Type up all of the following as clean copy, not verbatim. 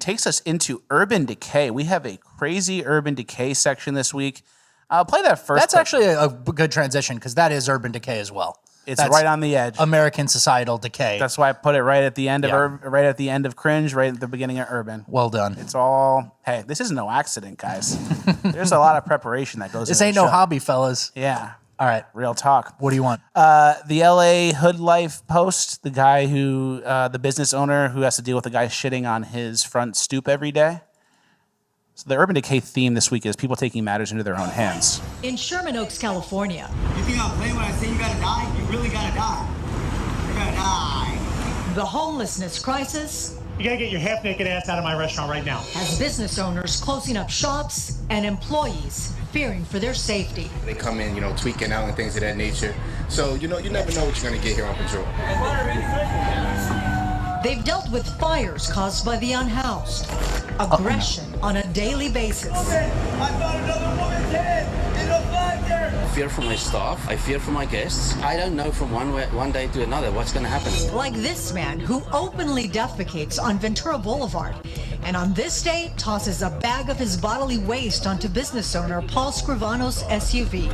takes us into Urban Decay. We have a crazy Urban Decay section this week. I'll play that first. That's actually a good transition because that is Urban Decay as well. It's right on the edge. American societal decay. That's why I put it right at the end of right at the end of Cringe, right at the beginning of Urban. Well done. It's all, hey, this is no accident, guys. There's a lot of preparation that goes into this. Ain't no hobby, fellas. Yeah. All right. Real talk. What do you want? The LA Hood Life post, the guy who, the business owner who has to deal with the guy shitting on his front stoop every day. So the Urban Decay theme this week is people taking matters into their own hands. In Sherman Oaks, California. You think I'm playing when I say you gotta die? You really gotta die. You gotta die. The homelessness crisis. You gotta get your half-naked ass out of my restaurant right now. Has business owners closing up shops and employees fearing for their safety. They come in, tweaking out and things of that nature. So, you never know what you're gonna get here on patrol. They've dealt with fires caused by the unhoused, aggression on a daily basis. I found another woman's head in the flag there. I fear for my staff. I fear for my guests. I don't know from one day to another what's going to happen. Like this man who openly defecates on Ventura Boulevard, and on this day tosses a bag of his bodily waste onto business owner Paul Scrivano's SUV.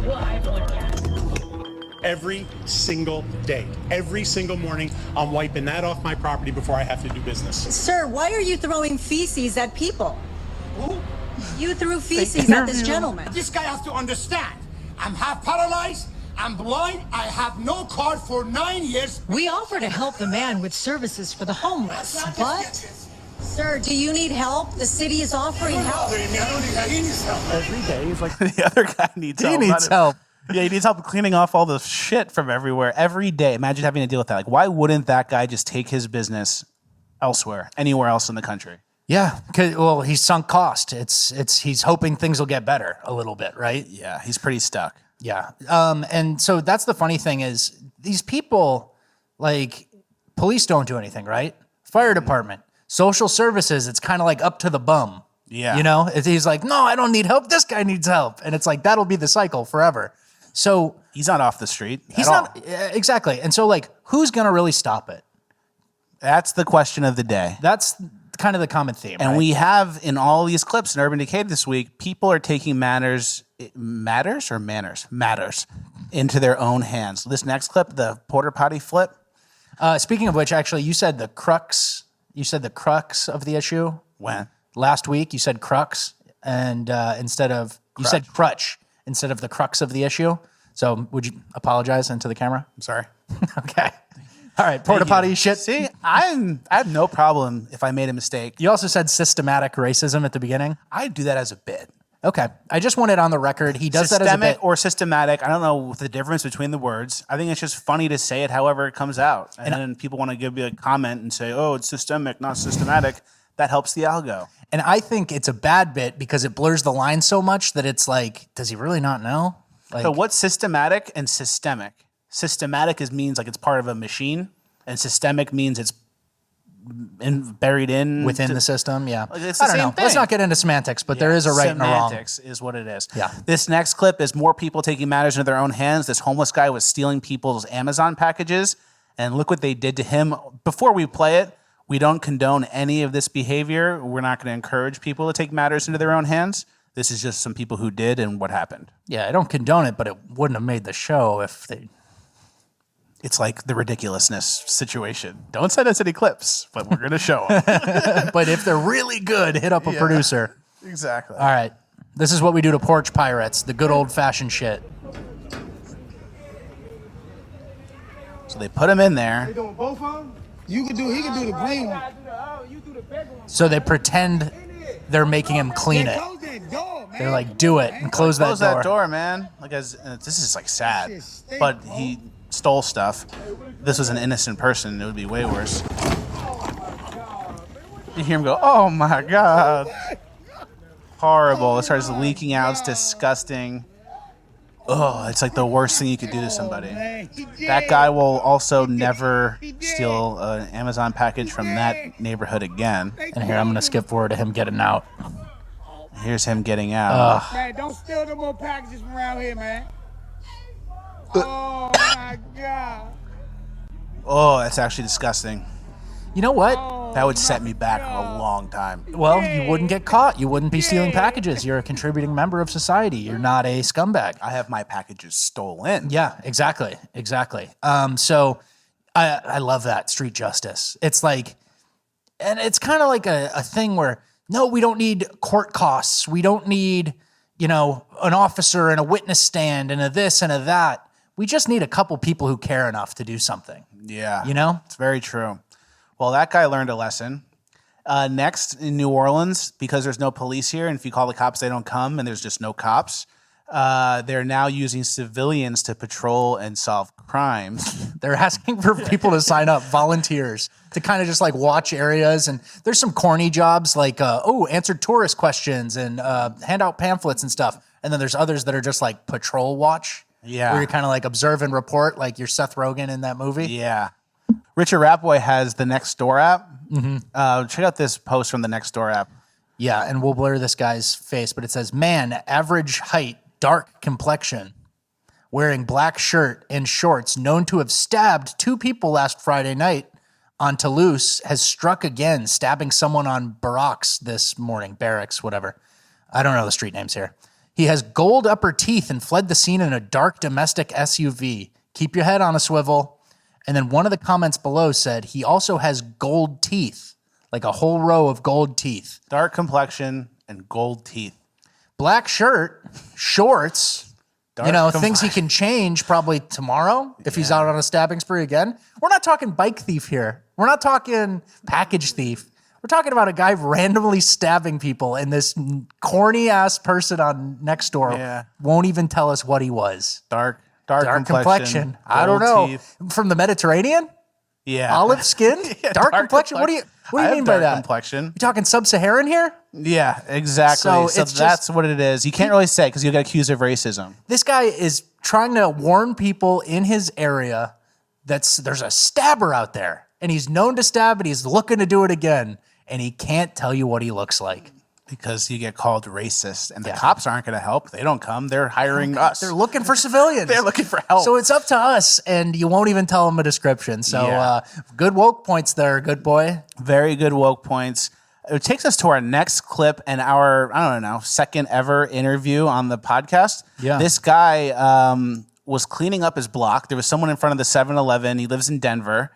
Every single day, every single morning, I'm wiping that off my property before I have to do business. Sir, why are you throwing feces at people? Who? You threw feces at this gentleman. This guy has to understand. I'm half paralyzed. I'm blind. I have no card for 9 years. We offer to help the man with services for the homeless, but... Sir, do you need help? The city is offering help. Every day is like The other guy needs help. He needs help. Yeah, he needs help cleaning off all the shit from everywhere every day. Imagine having to deal with that. Like, why wouldn't that guy just take his business elsewhere, anywhere else in the country? Yeah, well, he's sunk cost. He's hoping things will get better a little bit, right? Yeah, he's pretty stuck. Yeah, and so that's the funny thing is these people, like, police don't do anything, right? Fire department, social services, it's kind of like up to the bum. Yeah. He's like, no, I don't need help. This guy needs help, and it's like that'll be the cycle forever. So he's not off the street. He's not exactly, and so like, who's gonna really stop it? That's the question of the day. That's kind of the common theme. And right? we have in all these clips in Urban Decay this week, people are taking matters into their own hands. This next clip, the porter potty flip. Speaking of which, actually, you said the crux. You said the crux of the issue. When? Last week, you said crux, and you said crutch instead of the crux of the issue. So would you apologize into the camera? I'm sorry. Okay. All right, porta potty shit. See, I have no problem if I made a mistake. You also said systematic racism at the beginning. I do that as a bit. Okay. I just want it on the record. He does that as a bit. Systemic or systematic, I don't know the difference between the words. I think it's just funny to say it however it comes out. And then people want to give you a comment and say, oh, it's systemic, not systematic. That helps the algo. And I think it's a bad bit because it blurs the line so much that it's like, does he really not know? Like, so what's systematic and systemic? Systematic means like it's part of a machine, and systemic means it's buried in within the system. Yeah, like it's the I don't same know. thing. Let's not get into semantics, but there is a right and a wrong. Semantics is what it is. Yeah. This next clip is more people taking matters into their own hands. This homeless guy was stealing people's Amazon packages, and look what they did to him. Before we play it, we don't condone any of this behavior. We're not going to encourage people to take matters into their own hands. This is just some people who did and what happened. Yeah, I don't condone it, but it wouldn't have made the show if they... It's like the ridiculousness situation. Don't send us any clips, but we're going to show them. But if they're really good, hit up a producer. Exactly. All right. This is what we do to porch pirates, the good old-fashioned shit. So they put him in there. Doing both of them? He can do the green one. So they pretend they're making him clean it. Close that door, man. They're like, do it, and close that door. Close that door, man. Like, this is like sad. But he stole stuff. This was an innocent person. It would be way worse. You hear him go, oh my God. Horrible. It starts leaking out. It's disgusting. Oh, it's like the worst thing you could do to somebody. That guy will also never steal an Amazon package from that neighborhood again. And here, I'm going to skip forward to him getting out. Here's him getting out. Man, don't steal no more packages from around here, man. Oh, my God. Oh, that's actually disgusting. You know what? That would set me back a long time. Well, you wouldn't get caught. You wouldn't be stealing packages. You're a contributing member of society. You're not a scumbag. I have my packages stolen. Yeah, exactly. So I love that street justice. It's like, and it's kind of like a thing where, no, we don't need court costs. We don't need, an officer and a witness stand and a this and a that. We just need a couple people who care enough to do something. Yeah. It's very true. Well, that guy learned a lesson. Next, in New Orleans, because there's no police here, and if you call the cops, they don't come, and there's just no cops, they're now using civilians to patrol and solve crimes. They're asking for people to sign up, volunteers, to kind of just like watch areas. And there's some corny jobs like, answer tourist questions and hand out pamphlets and stuff. And then there's others that are just like patrol watch. Yeah. Where you kind of like observe and report, like you're Seth Rogen in that movie. Yeah. Richard Rapboy has the Nextdoor app. Mm-hmm. Check out this post from the Nextdoor app. Yeah, and we'll blur this guy's face, but it says, man, average height, dark complexion, wearing black shirt and shorts, known to have stabbed 2 people last Friday night on Toulouse, has struck again, stabbing someone on Barracks this morning. Barracks, whatever. I don't know the street names here. He has gold upper teeth and fled the scene in a dark domestic SUV. Keep your head on a swivel. And then one of the comments below said he also has gold teeth, like a whole row of gold teeth. Dark complexion and gold teeth. Black shirt, shorts, things he can change probably tomorrow if he's out on a stabbing spree again. We're not talking bike thief here. We're not talking package thief. We're talking about a guy randomly stabbing people, and this corny-ass person on Nextdoor won't even tell us what he was. Dark complexion. I don't know. Teeth. From the Mediterranean? Yeah. Olive skin? Dark complexion? What do you mean by that? Complexion. You talking sub-Saharan here? Yeah, exactly. So that's what it is. You can't really say because you'll get accused of racism. This guy is trying to warn people in his area that there's a stabber out there, and he's known to stab, and he's looking to do it again, and he can't tell you what he looks like. Because you get called racist, and the cops aren't going to help. They don't come. They're hiring us. They're looking for civilians. They're looking for help. So it's up to us, and you won't even tell them a description. So good woke points there, good boy. Very good woke points. It takes us to our next clip and our, second ever interview on the podcast. Yeah. This guy was cleaning up his block. There was someone in front of the 7-Eleven. He lives in Denver.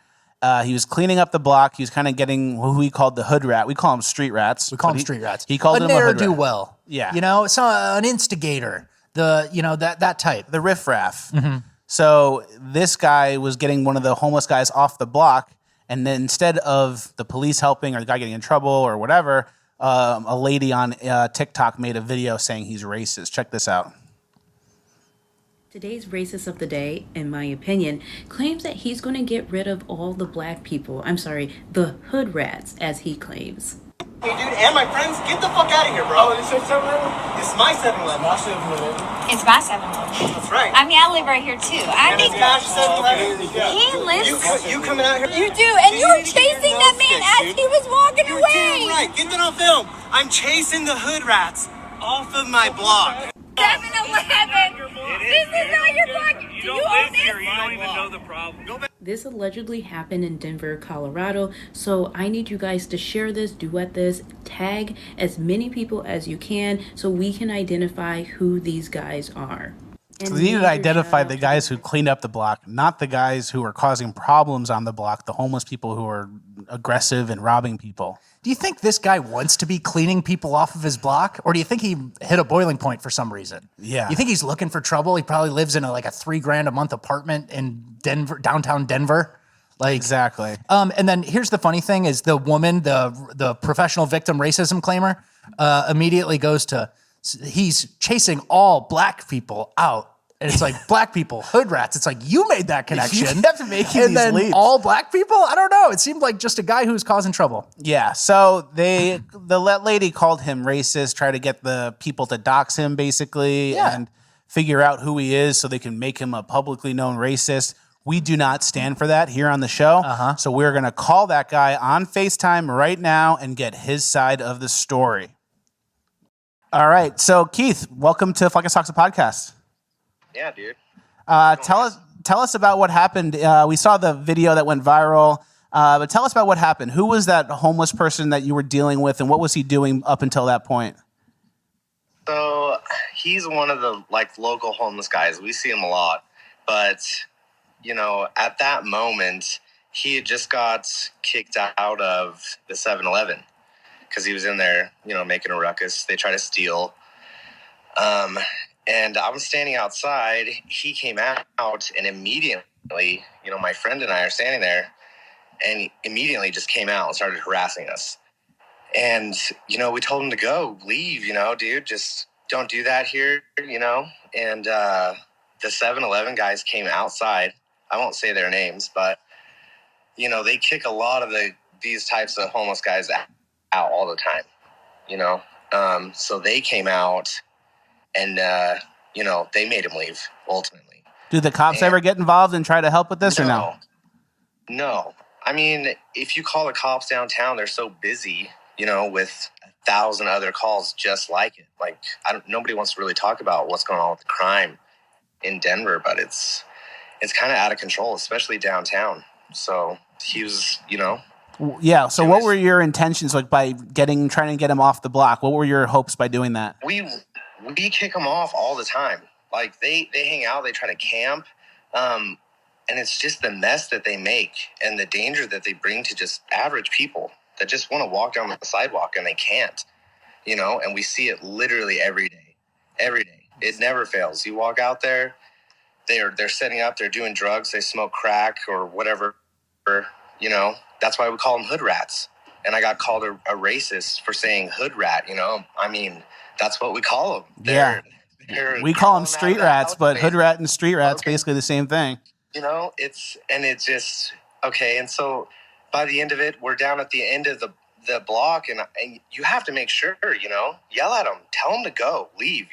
He was cleaning up the block. He was kind of getting who he called the hood rat. We call them street rats. We call them street rats. He called them a hood rat. Ne'er-do-well. Yeah. It's an instigator. That type. The riffraff. Mm-hmm. So this guy was getting one of the homeless guys off the block, and then instead of the police helping or the guy getting in trouble or whatever, a lady on TikTok made a video saying he's racist. Check this out. Today's racist of the day, in my opinion, claims that he's going to get rid of all the black people. The hood rats, as he claims. Hey, dude, and my friends, get the fuck out of here, bro. Oh, this is 7-Eleven? This is my 7-Eleven. My 7-Eleven. It's my 7-Eleven. That's right. I live right here, too. It's Mash 7-Eleven. He lives... You coming out here? You do, and you were chasing that man as he was walking away. You're right. Get that on film. I'm chasing the hood rats off of my block. 7-Eleven. This is not your block. You don't live here. You don't even know the problem. This allegedly happened in Denver, Colorado. So I need you guys to share this, duet this, tag as many people as you can so we can identify who these guys are. So they need to identify the guys who cleaned up the block, not the guys who are causing problems on the block, the homeless people who are aggressive and robbing people. Do you think this guy wants to be cleaning people off of his block? Or do you think he hit a boiling point for some reason? Yeah. You think he's looking for trouble? He probably lives in a $3,000 a month apartment in Denver, downtown Denver. Exactly. And then here's the funny thing is the woman, the professional victim racism claimer, immediately goes to, he's chasing all black people out. And it's like, black people, hood rats. It's like, you made that connection. You have to make and these then leaps. All black people? I don't know. It seemed like just a guy who was causing trouble. Yeah. So the lady called him racist, tried to get the people to dox him, basically, and figure out who he is so they can make him a publicly known racist. We do not stand for that here on the show. So we're going to call that guy on FaceTime right now and get his side of the story. All right. So, Keith, welcome to Fucking Talks, a podcast. Yeah, dude. Tell us about what happened. We saw the video that went viral. But tell us about what happened. Who was that homeless person that you were dealing with, and what was he doing up until that point? So he's one of the local homeless guys. We see him a lot, but at that moment, he had just got kicked out of the 7-Eleven because he was in there, making a ruckus. They try to steal. And I was standing outside. He came out, and immediately, my friend and I are standing there, and he immediately just came out and started harassing us. And, we told him to go, leave, dude, just don't do that here, And the 7-Eleven guys came outside. I won't say their names, but, they kick a lot of these types of homeless guys out all the time, So they came out and, they made him leave, ultimately. Do the cops ever get involved and try to help with this or no? No. I mean, if you call the cops downtown, they're so busy, with 1,000 other calls just like it. Nobody wants to really talk about what's going on with the crime in Denver, but it's kind of out of control, especially downtown. So he was, Yeah. So what were your intentions by trying to get him off the block? What were your hopes by doing that? We kick them off all the time. They hang out, they try to camp. And it's just the mess that they make and the danger that they bring to just average people that just want to walk down the sidewalk and they can't, and we see it literally every day. It never fails. You walk out there, they're setting up, they're doing drugs, they smoke crack or whatever, that's why we call them hood rats. And I got called a racist for saying hood rat, I mean, that's what we call them. We call them street rats, but hood rat and street rat's basically the same thing. It's just, okay. And so by the end of it, we're down at the end of the block and you have to make sure, yell at them, tell them to go, leave,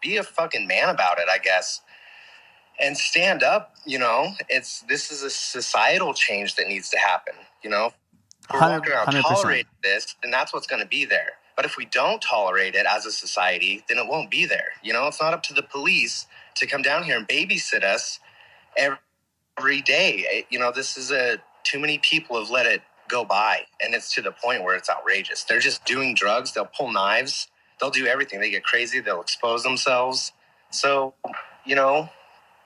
be a fucking man about it, I guess. And stand up, this is a societal change that needs to happen, If we're walking around 100%. tolerating this, then that's what's going to be there. But if we don't tolerate it as a society, then it won't be there. It's not up to the police to come down here and babysit us every day. This is too many people have let it go by, and it's to the point where it's outrageous. They're just doing drugs. They'll pull knives. They'll do everything. They get crazy. They'll expose themselves. So,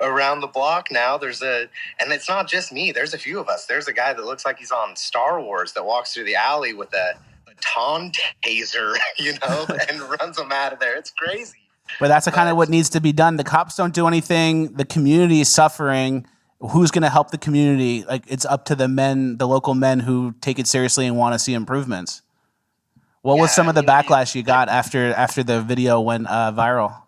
around the block now, and it's not just me. There's a few of us. There's a guy that looks like he's on Star Wars that walks through the alley with a baton taser, and runs them out of there. It's crazy. But that's kind of what needs to be done. The cops don't do anything. The community is suffering. Who's going to help the community? It's up to the local men who take it seriously and want to see improvements. What was some of the backlash you got after the video went viral?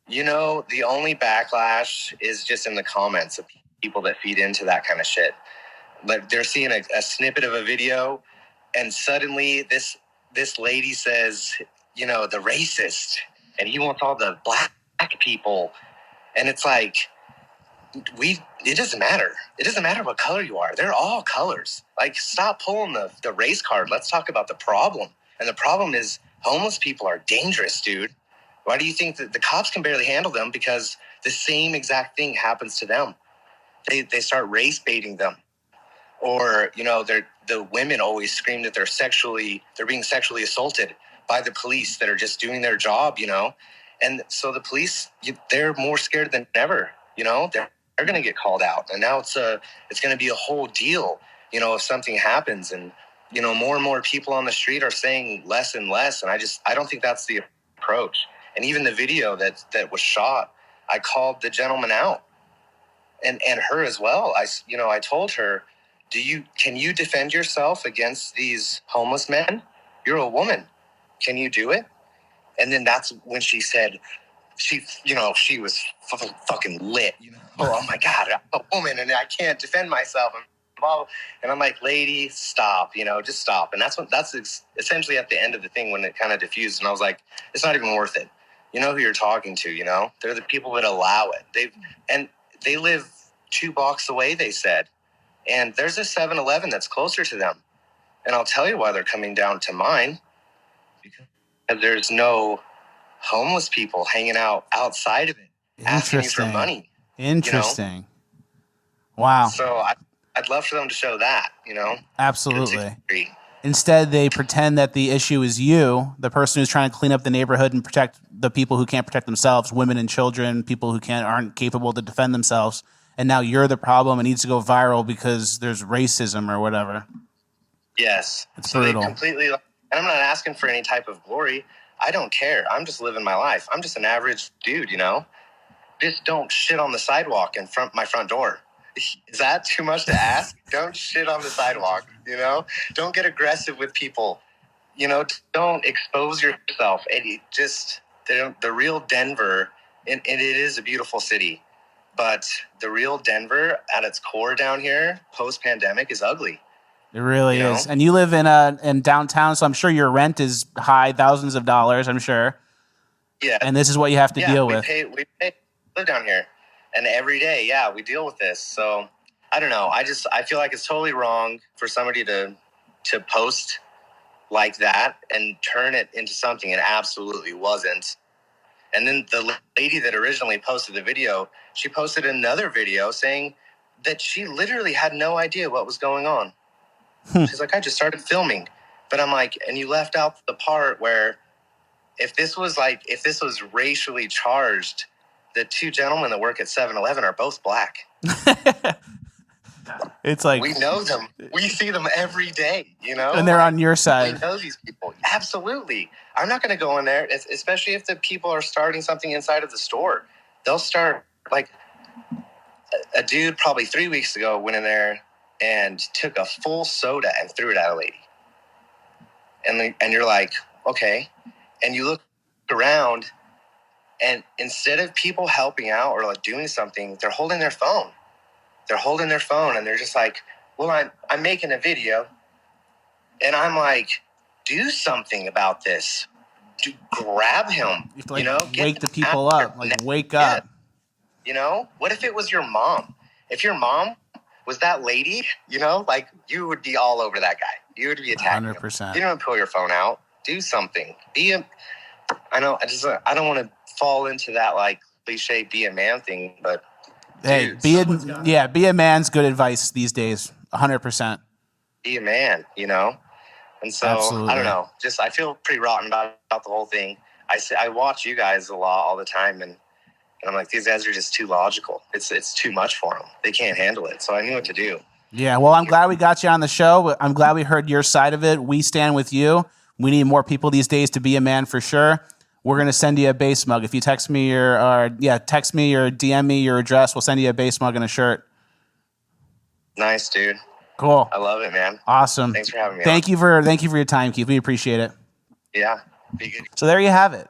The only backlash is just in the comments of people that feed into that kind of shit. They're seeing a snippet of a video, and suddenly this lady says, the racist, and he wants all the black people, and it's like, it doesn't matter. It doesn't matter what color you are. They're all colors. Stop pulling the race card. Let's talk about the problem. And the problem is homeless people are dangerous, dude. Why do you think that the cops can barely handle them? Because the same exact thing happens to them. They start race baiting them. Or, the women always scream that they're being sexually assaulted by the police that are just doing their job, And so the police, they're more scared than ever, They're going to get called out. And now it's going to be a whole deal, if something happens. And, more and more people on the street are saying less and less. And I don't think that's the approach. And even the video that was shot, I called the gentleman out and her as well. I told her, can you defend yourself against these homeless men? You're a woman. Can you do it? And then that's when she said, she was fucking lit, Oh my God, I'm a woman and I can't defend myself. And I'm like, lady, stop, just stop. And that's essentially at the end of the thing when it kind of diffused. And I was like, it's not even worth it. You know who you're talking to, They're the people that allow it. They live 2 blocks away, they said. And there's a 7-Eleven that's closer to them. And I'll tell you why they're coming down to mine. Because there's no homeless people hanging out outside of it asking you for money. Interesting. Wow. So I'd love for them to show that, you know? Absolutely. Instead, they pretend that the issue is you, the person who's trying to clean up the neighborhood and protect the people who can't protect themselves, women and children, people who aren't capable to defend themselves. And now you're the problem and needs to go viral because there's racism or whatever. Yes. It's so brutal. They completely, and I'm not asking for any type of glory. I don't care. I'm just living my life. I'm just an average dude, you know? Just don't shit on the sidewalk in my front door. Is that too much to ask? Don't shit on the sidewalk, you know? Don't get aggressive with people. You know, don't expose yourself. And the real Denver, and it is a beautiful city, but the real Denver at its core down here, post-pandemic, is ugly. It really is. And you live in downtown, so I'm sure your rent is high, thousands of dollars, I'm sure. Yeah. And this is what you have to deal with. We live down here. And every day, we deal with this. So I don't know. I feel like it's totally wrong for somebody to post like that and turn it into something it absolutely wasn't. And then the lady that originally posted the video, she posted another video saying that she literally had no idea what was going on. She's like, I just started filming. But I'm like, and you left out the part where if this was racially charged, the two gentlemen that work at 7-Eleven are both black. It's like... We know them. We see them every day, you know? And they're on your side. We know these people. Absolutely. I'm not going to go in there, especially if the people are starting something inside of the store. They'll start, like, a dude probably 3 weeks ago went in there and took a full soda and threw it at a lady. And you're like, okay. And you look around... And instead of people helping out or like doing something, they're holding their phone. And they're just like, well, I'm making a video. And I'm like, do something about this. Grab him. You know, wake the people up. Like, wake up. You know, what if it was your mom? If your mom was that lady, you know, like you would be all over that guy. You would be attacking 100%. him. You don't pull your phone out. Do something. I don't want to fall into that like cliche be a man thing, but hey, dude, be a man's good advice these days. 100%. Be a man, you know? And so Absolutely. I don't know. Just I feel pretty rotten about the whole thing. I watch you guys a lot all the time, and I'm like, these guys are just too logical. It's too much for them. They can't handle it. So I knew what to do. Yeah, well, I'm glad we got you on the show. I'm glad we heard your side of it. We stand with you. We need more people these days to be a man for sure. We're going to send you a base mug. If you text me or DM me your address, we'll send you a base mug and a shirt. Nice, dude. Cool. I love it, man. Awesome. Thanks for having me. Thank you for your time, Keith. We appreciate it. Yeah. Be good. So there you have it.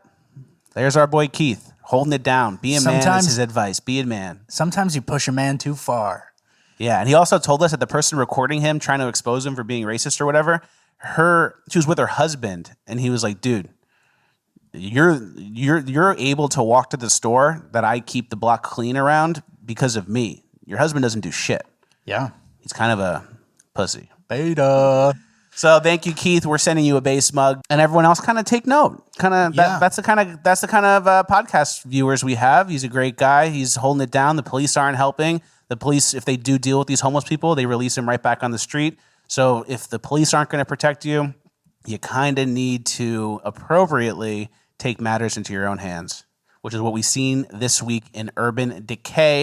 There's our boy Keith holding it down. Be a man is his advice. Be a man. Sometimes you push a man too far. Yeah, and he also told us that the person recording him, trying to expose him for being racist or whatever, she was with her husband, and he was like, dude, you're able to walk to the store that I keep the block clean around because of me. Your husband doesn't do shit. Yeah. He's kind of a pussy. Beta. So thank you, Keith. We're sending you a base mug, and everyone else kind of take note. That's the kind of podcast viewers we have. He's a great guy. He's holding it down. The police aren't helping. The police, if they do deal with these homeless people, they release them right back on the street. So if the police aren't going to protect you, you kind of need to appropriately take matters into your own hands, which is what we've seen this week in Urban Decay.